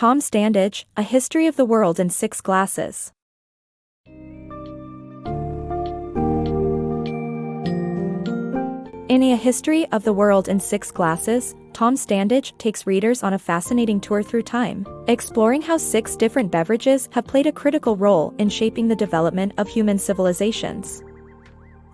Tom Standage, A History of the World in 6 Glasses. In A History of the World in 6 Glasses, Tom Standage takes readers on a fascinating tour through time, exploring how 6 different beverages have played a critical role in shaping the development of human civilizations.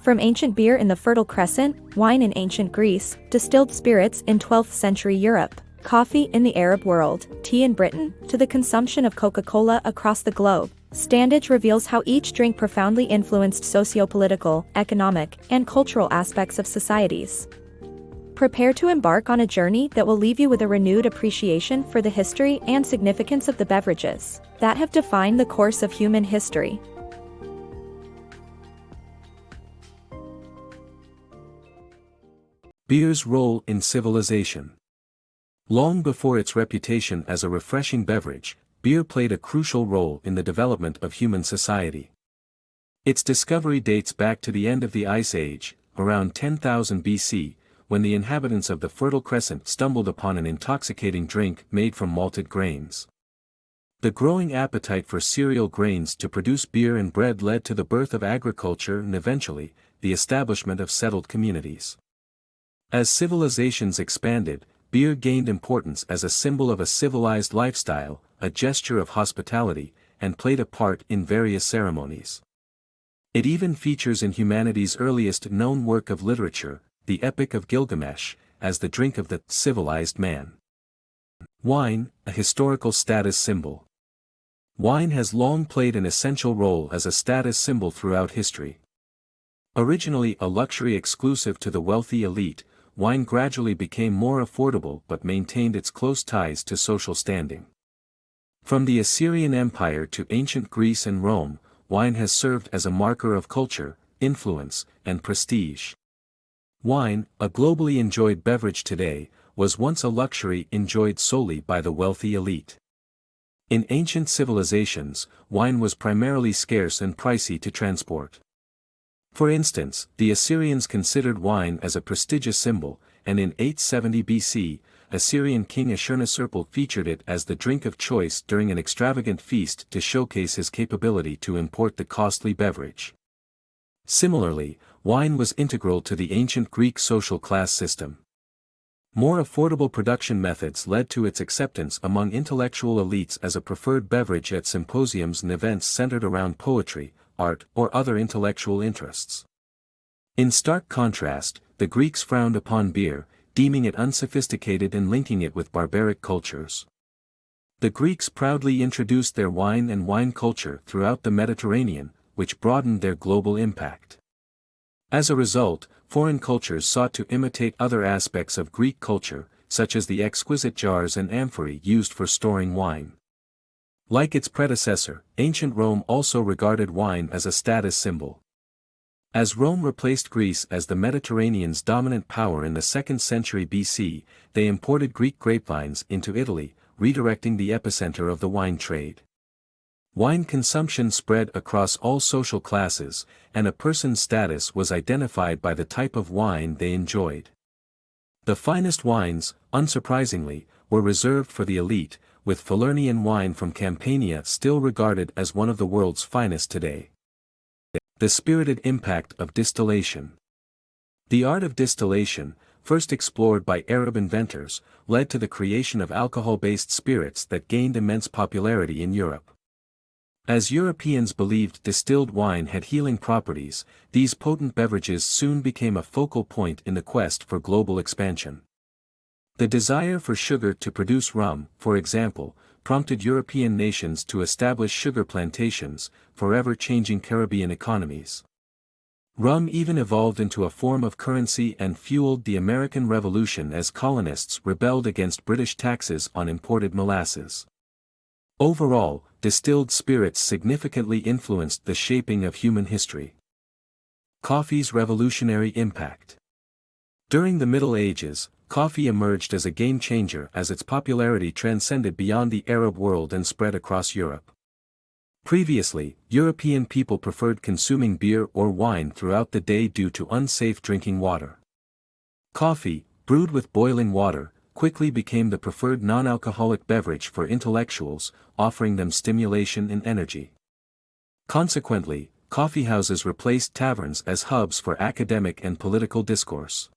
From ancient beer in the Fertile Crescent, wine in ancient Greece, distilled spirits in 12th century Europe, coffee in the Arab world, tea in Britain, to the consumption of Coca-Cola across the globe, Standage reveals how each drink profoundly influenced socio-political, economic, and cultural aspects of societies. Prepare to embark on a journey that will leave you with a renewed appreciation for the history and significance of the beverages that have defined the course of human history. Beer's role in civilization. Long before its reputation as a refreshing beverage, beer played a crucial role in the development of human society. Its discovery dates back to the end of the Ice Age, around 10,000 BC, when the inhabitants of the Fertile Crescent stumbled upon an intoxicating drink made from malted grains. The growing appetite for cereal grains to produce beer and bread led to the birth of agriculture and eventually, the establishment of settled communities. As civilizations expanded, beer gained importance as a symbol of a civilized lifestyle, a gesture of hospitality, and played a part in various ceremonies. It even features in humanity's earliest known work of literature, the Epic of Gilgamesh, as the drink of the civilized man. Wine, a historical status symbol. Wine has long played an essential role as a status symbol throughout history. Originally a luxury exclusive to the wealthy elite, wine gradually became more affordable but maintained its close ties to social standing. From the Assyrian Empire to ancient Greece and Rome, wine has served as a marker of culture, influence, and prestige. Wine, a globally enjoyed beverage today, was once a luxury enjoyed solely by the wealthy elite. In ancient civilizations, wine was primarily scarce and pricey to transport. For instance, the Assyrians considered wine as a prestigious symbol, and in 870 BC, Assyrian king Ashurnasirpal featured it as the drink of choice during an extravagant feast to showcase his capability to import the costly beverage. Similarly, wine was integral to the ancient Greek social class system. More affordable production methods led to its acceptance among intellectual elites as a preferred beverage at symposiums and events centered around poetry, art, or other intellectual interests. In stark contrast, the Greeks frowned upon beer, deeming it unsophisticated and linking it with barbaric cultures. The Greeks proudly introduced their wine and wine culture throughout the Mediterranean, which broadened their global impact. As a result, foreign cultures sought to imitate other aspects of Greek culture, such as the exquisite jars and amphorae used for storing wine. Like its predecessor, ancient Rome also regarded wine as a status symbol. As Rome replaced Greece as the Mediterranean's dominant power in the 2nd century BC, they imported Greek grapevines into Italy, redirecting the epicenter of the wine trade. Wine consumption spread across all social classes, and a person's status was identified by the type of wine they enjoyed. The finest wines, unsurprisingly, were reserved for the elite, with Falernian wine from Campania still regarded as one of the world's finest today. The spirited impact of distillation. The art of distillation, first explored by Arab inventors, led to the creation of alcohol-based spirits that gained immense popularity in Europe. As Europeans believed distilled wine had healing properties, these potent beverages soon became a focal point in the quest for global expansion. The desire for sugar to produce rum, for example, prompted European nations to establish sugar plantations, forever changing Caribbean economies. Rum even evolved into a form of currency and fueled the American Revolution as colonists rebelled against British taxes on imported molasses. Overall, distilled spirits significantly influenced the shaping of human history. Coffee's revolutionary impact. During the Middle Ages, coffee emerged as a game-changer as its popularity transcended beyond the Arab world and spread across Europe. Previously, European people preferred consuming beer or wine throughout the day due to unsafe drinking water. Coffee, brewed with boiling water, quickly became the preferred non-alcoholic beverage for intellectuals, offering them stimulation and energy. Consequently, coffeehouses replaced taverns as hubs for academic and political discourse.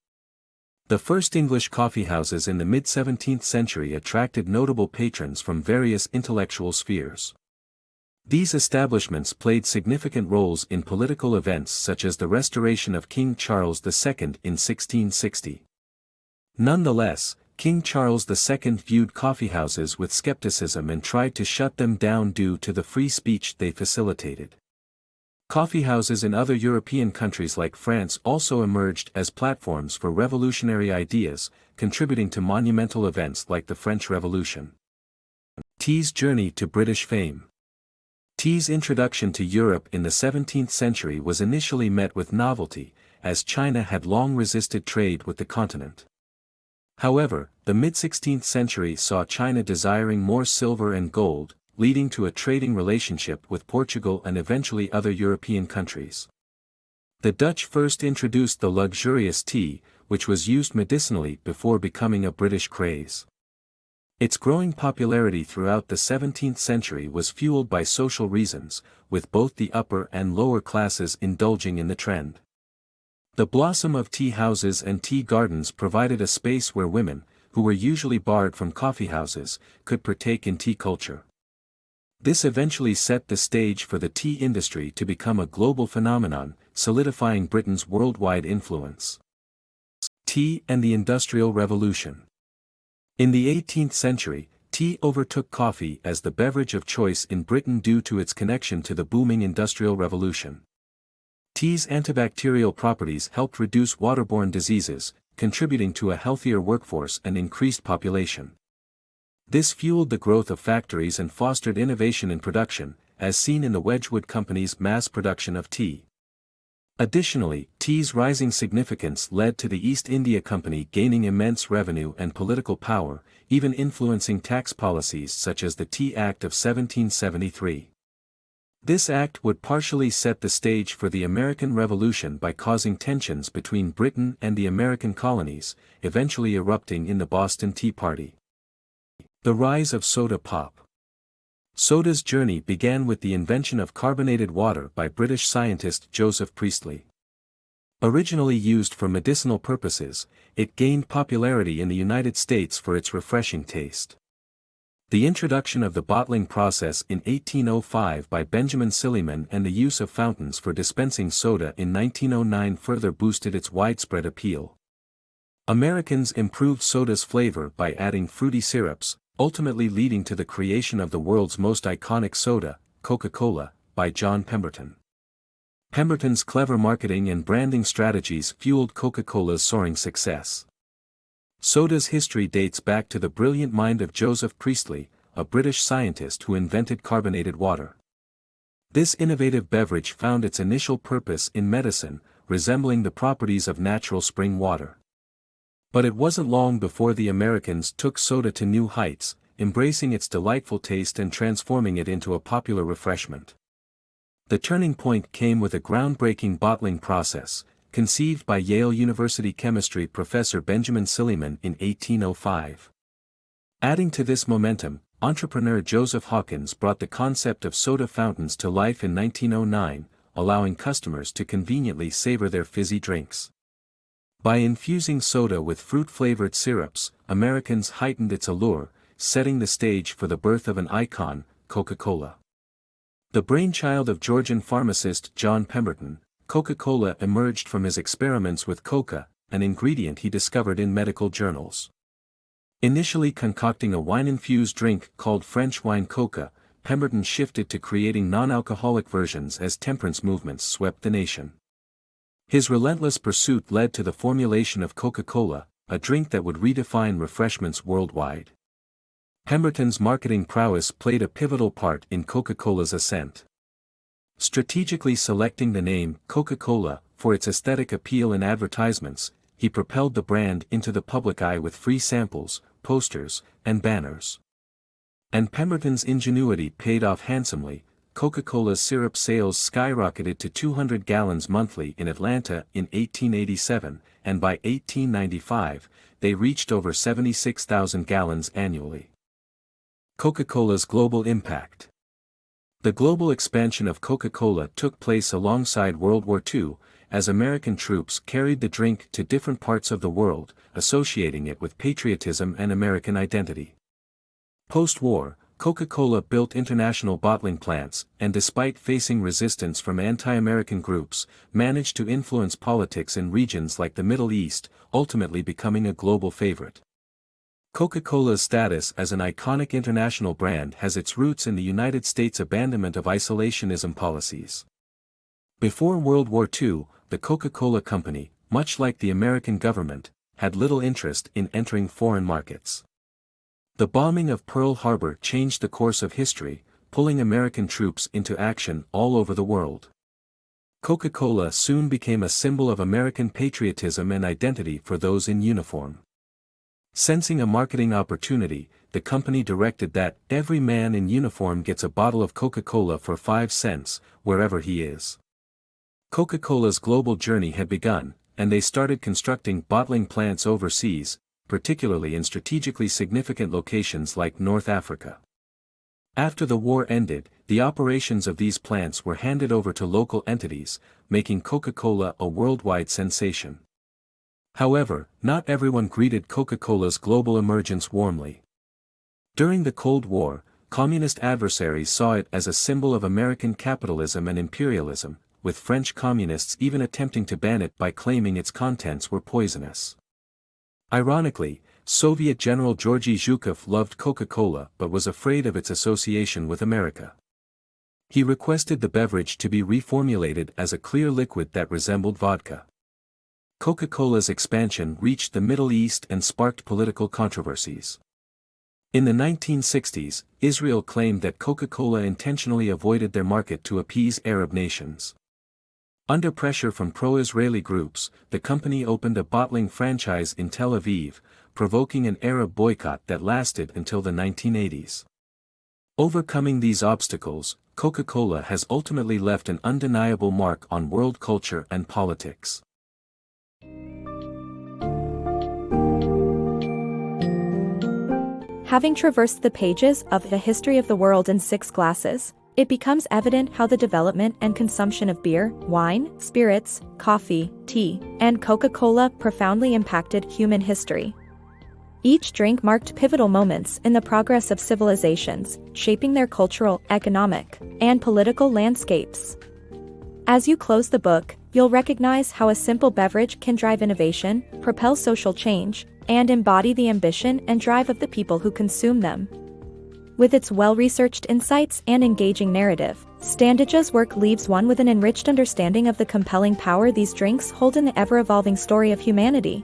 The first English coffeehouses in the mid-17th century attracted notable patrons from various intellectual spheres. These establishments played significant roles in political events such as the restoration of King Charles II in 1660. Nonetheless, King Charles II viewed coffeehouses with skepticism and tried to shut them down due to the free speech they facilitated. Coffeehouses in other European countries like France also emerged as platforms for revolutionary ideas, contributing to monumental events like the French Revolution. Tea's journey to British fame. Tea's introduction to Europe in the 17th century was initially met with novelty, as China had long resisted trade with the continent. However, the mid-16th century saw China desiring more silver and gold, leading to a trading relationship with Portugal and eventually other European countries. The Dutch first introduced the luxurious tea, which was used medicinally before becoming a British craze. Its growing popularity throughout the 17th century was fueled by social reasons, with both the upper and lower classes indulging in the trend. The blossom of tea houses and tea gardens provided a space where women, who were usually barred from coffeehouses, could partake in tea culture. This eventually set the stage for the tea industry to become a global phenomenon, solidifying Britain's worldwide influence. Tea and the Industrial Revolution. In the 18th century, tea overtook coffee as the beverage of choice in Britain due to its connection to the booming Industrial Revolution. Tea's antibacterial properties helped reduce waterborne diseases, contributing to a healthier workforce and increased population. This fueled the growth of factories and fostered innovation in production, as seen in the Wedgwood Company's mass production of tea. Additionally, tea's rising significance led to the East India Company gaining immense revenue and political power, even influencing tax policies such as the Tea Act of 1773. This act would partially set the stage for the American Revolution by causing tensions between Britain and the American colonies, eventually erupting in the Boston Tea Party. The rise of soda pop. Soda's journey began with the invention of carbonated water by British scientist Joseph Priestley. Originally used for medicinal purposes, it gained popularity in the United States for its refreshing taste. The introduction of the bottling process in 1805 by Benjamin Silliman and the use of fountains for dispensing soda in 1909 further boosted its widespread appeal. Americans improved soda's flavor by adding fruity syrups, ultimately leading to the creation of the world's most iconic soda, Coca-Cola, by John Pemberton. Pemberton's clever marketing and branding strategies fueled Coca-Cola's soaring success. Soda's history dates back to the brilliant mind of Joseph Priestley, a British scientist who invented carbonated water. This innovative beverage found its initial purpose in medicine, resembling the properties of natural spring water. But it wasn't long before the Americans took soda to new heights, embracing its delightful taste and transforming it into a popular refreshment. The turning point came with a groundbreaking bottling process, conceived by Yale University chemistry professor Benjamin Silliman in 1805. Adding to this momentum, entrepreneur Joseph Hawkins brought the concept of soda fountains to life in 1909, allowing customers to conveniently savor their fizzy drinks. By infusing soda with fruit-flavored syrups, Americans heightened its allure, setting the stage for the birth of an icon, Coca-Cola. The brainchild of Georgian pharmacist John Pemberton, Coca-Cola emerged from his experiments with coca, an ingredient he discovered in medical journals. Initially concocting a wine-infused drink called French wine coca, Pemberton shifted to creating non-alcoholic versions as temperance movements swept the nation. His relentless pursuit led to the formulation of Coca-Cola, a drink that would redefine refreshments worldwide. Pemberton's marketing prowess played a pivotal part in Coca-Cola's ascent. Strategically selecting the name Coca-Cola for its aesthetic appeal in advertisements, he propelled the brand into the public eye with free samples, posters, and banners. And Pemberton's ingenuity paid off handsomely. Coca-Cola's syrup sales skyrocketed to 200 gallons monthly in Atlanta in 1887, and by 1895, they reached over 76,000 gallons annually. Coca-Cola's global impact. The global expansion of Coca-Cola took place alongside World War II, as American troops carried the drink to different parts of the world, associating it with patriotism and American identity. Post-war, Coca-Cola built international bottling plants, and despite facing resistance from anti-American groups, managed to influence politics in regions like the Middle East, ultimately becoming a global favorite. Coca-Cola's status as an iconic international brand has its roots in the United States' abandonment of isolationism policies. Before World War II, the Coca-Cola Company, much like the American government, had little interest in entering foreign markets. The bombing of Pearl Harbor changed the course of history, pulling American troops into action all over the world. Coca-Cola soon became a symbol of American patriotism and identity for those in uniform. Sensing a marketing opportunity, the company directed that every man in uniform gets a bottle of Coca-Cola for 5 cents, wherever he is. Coca-Cola's global journey had begun, and they started constructing bottling plants overseas, particularly in strategically significant locations like North Africa. After the war ended, the operations of these plants were handed over to local entities, making Coca-Cola a worldwide sensation. However, not everyone greeted Coca-Cola's global emergence warmly. During the Cold War, communist adversaries saw it as a symbol of American capitalism and imperialism, with French communists even attempting to ban it by claiming its contents were poisonous. Ironically, Soviet General Georgy Zhukov loved Coca-Cola but was afraid of its association with America. He requested the beverage to be reformulated as a clear liquid that resembled vodka. Coca-Cola's expansion reached the Middle East and sparked political controversies. In the 1960s, Israel claimed that Coca-Cola intentionally avoided their market to appease Arab nations. Under pressure from pro-Israeli groups, the company opened a bottling franchise in Tel Aviv, provoking an Arab boycott that lasted until the 1980s. Overcoming these obstacles, Coca-Cola has ultimately left an undeniable mark on world culture and politics. Having traversed the pages of The History of the World in 6 glasses, it becomes evident how the development and consumption of beer, wine, spirits, coffee, tea, and Coca-Cola profoundly impacted human history. Each drink marked pivotal moments in the progress of civilizations, shaping their cultural, economic, and political landscapes. As you close the book, you'll recognize how a simple beverage can drive innovation, propel social change, and embody the ambition and drive of the people who consume them. With its well-researched insights and engaging narrative, Standage's work leaves one with an enriched understanding of the compelling power these drinks hold in the ever-evolving story of humanity.